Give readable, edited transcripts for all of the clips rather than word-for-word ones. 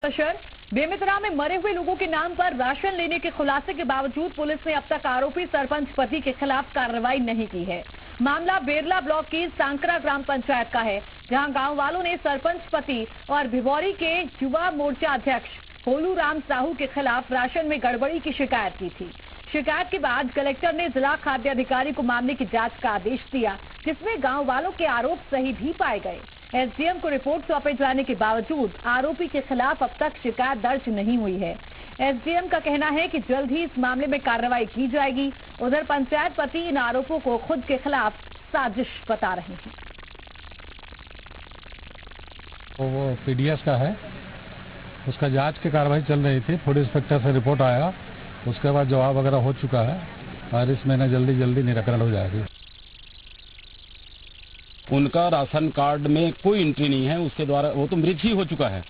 बेमेतरा में मरे हुए लोगों के नाम पर राशन लेने के खुलासे के बावजूद पुलिस ने अब तक आरोपी सरपंच पति के खिलाफ कार्रवाई नहीं की है। मामला बेरला ब्लॉक की सांकरा ग्राम पंचायत का है, जहां गांव वालों ने सरपंच पति और भिवौरी के युवा मोर्चा अध्यक्ष होलू राम साहू के खिलाफ राशन में गड़बड़ी की शिकायत की थी। शिकायत के बाद कलेक्टर ने जिला खाद्य अधिकारी को मामले की जांच का आदेश दिया, जिसमें गांव वालों के आरोप सही भी पाए गए। एसडीएम को रिपोर्ट सौंपे जाने के बावजूद आरोपी के खिलाफ अब तक शिकायत दर्ज नहीं हुई है। एसडीएम का कहना है कि जल्द ही इस मामले में कार्रवाई की जाएगी। उधर पंचायत पति इन आरोपों को खुद के खिलाफ साजिश बता रहे हैं। वो पीडीएस का है, उसका जांच की कार्रवाई चल रही थी। फूड इंस्पेक्टर से रिपोर्ट आया, उसके बाद जवाब वगैरह हो चुका है और इस महीने जल्दी निराकरण हो जाएगी। उनका राशन कार्ड में कोई एंट्री नहीं है, उसके द्वारा वो तो मृत ही हो चुका है।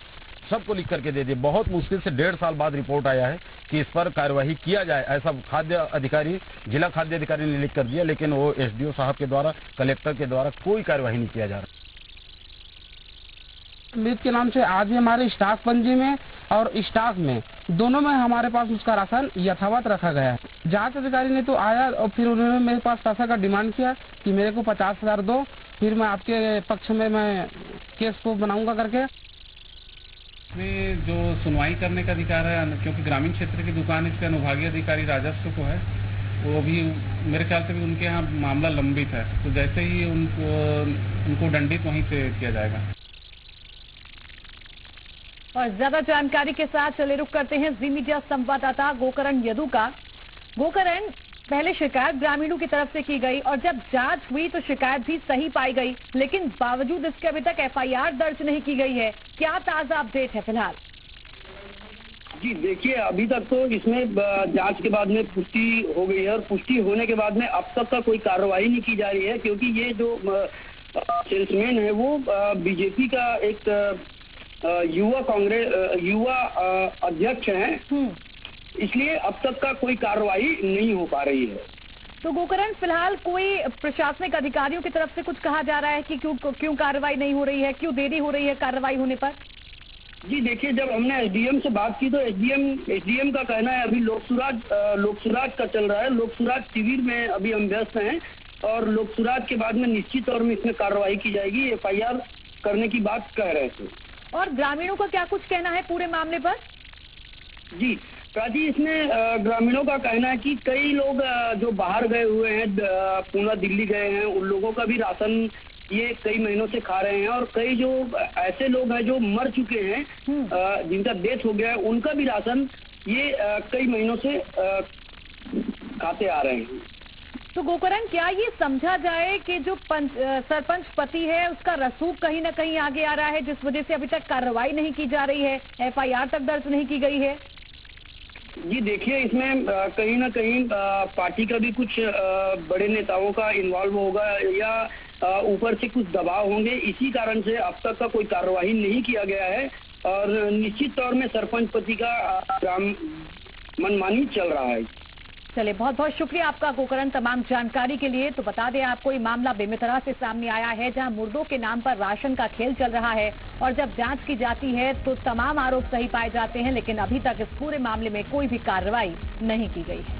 सबको लिख करके दे दिए। बहुत मुश्किल से 1.5 साल बाद रिपोर्ट आया है कि इस पर कार्यवाही किया जाए, ऐसा खाद्य अधिकारी, जिला खाद्य अधिकारी ने लिख कर दिया, लेकिन वो एसडीओ साहब के द्वारा, कलेक्टर के द्वारा कोई कार्यवाही नहीं किया जा रहा। मृत के नाम से आज भी हमारे स्टाफ पंजी में और स्टाफ में दोनों में हमारे पास उसका राशन यथावत रखा गया है। जांच अधिकारी ने तो आया और फिर उन्होंने मेरे पास पैसा का डिमांड किया कि मेरे को 50,000 दो, फिर मैं आपके पक्ष में मैं केस को बनाऊंगा करके। इसमें जो सुनवाई करने का अधिकार है, क्योंकि ग्रामीण क्षेत्र की दुकान, इसके अनुभागीय अधिकारी राजस्व को है, वो भी मेरे ख्याल से भी उनके यहाँ मामला लंबित है, तो जैसे ही उनको दंडित वहीं से किया जाएगा। और ज्यादा जानकारी के साथ चले रुख करते हैं जी मीडिया संवाददाता गोकरण यदु का। गोकरण, पहले शिकायत ग्रामीणों की तरफ से की गई और जब जांच हुई तो शिकायत भी सही पाई गई, लेकिन बावजूद इसके अभी तक एफआईआर दर्ज नहीं की गई है। क्या ताजा अपडेट है फिलहाल? जी देखिए, अभी तक तो इसमें जांच के बाद में पुष्टि हो गई है और पुष्टि होने के बाद में अब तक का कोई कार्रवाई नहीं की जा रही है, क्योंकि ये जो सेल्समैन है वो बीजेपी का एक युवा अध्यक्ष हैं, इसलिए अब तक का कोई कार्रवाई नहीं हो पा रही है। तो गोकरण, फिलहाल कोई प्रशासनिक अधिकारियों की तरफ से कुछ कहा जा रहा है कि क्यों कार्रवाई नहीं हो रही है, क्यों देरी हो रही है कार्रवाई होने पर? जी देखिए, जब हमने एसडीएम से बात की तो एसडीएम का कहना है अभी लोक सुराज का चल रहा है। लोक सुराज शिविर में अभी हम व्यस्त हैं और लोक सुराज के बाद में निश्चित तौर में इसमें कार्रवाई की जाएगी, एफआईआर करने की बात कह रहे थे। और ग्रामीणों का क्या कुछ कहना है पूरे मामले पर? जी प्राची, इसमें ग्रामीणों का कहना है कि कई लोग जो बाहर गए हुए हैं, पूना दिल्ली गए हैं, उन लोगों का भी राशन ये कई महीनों से खा रहे हैं और कई जो ऐसे लोग हैं जो मर चुके हैं, जिनका डेथ हो गया है, उनका भी राशन ये कई महीनों से खाते आ रहे हैं। तो गोकरण, क्या ये समझा जाए कि जो सरपंच पति है उसका रसूख कहीं ना कहीं आगे आ रहा है, जिस वजह से अभी तक कार्रवाई नहीं की जा रही है, एफआईआर तक दर्ज नहीं की गई है? जी देखिए, इसमें कहीं ना कहीं पार्टी का भी कुछ बड़े नेताओं का इन्वॉल्व होगा या ऊपर से कुछ दबाव होंगे, इसी कारण से अब तक का कोई कार्रवाई नहीं किया गया है और निश्चित तौर में सरपंच पति का मनमानी चल रहा है। चलिए, बहुत बहुत शुक्रिया आपका गोकरण तमाम जानकारी के लिए। तो बता दें आपको, ये मामला बेमेतरा से सामने आया है, जहां मुर्दों के नाम पर राशन का खेल चल रहा है और जब जांच की जाती है तो तमाम आरोप सही पाए जाते हैं, लेकिन अभी तक इस पूरे मामले में कोई भी कार्रवाई नहीं की गई है।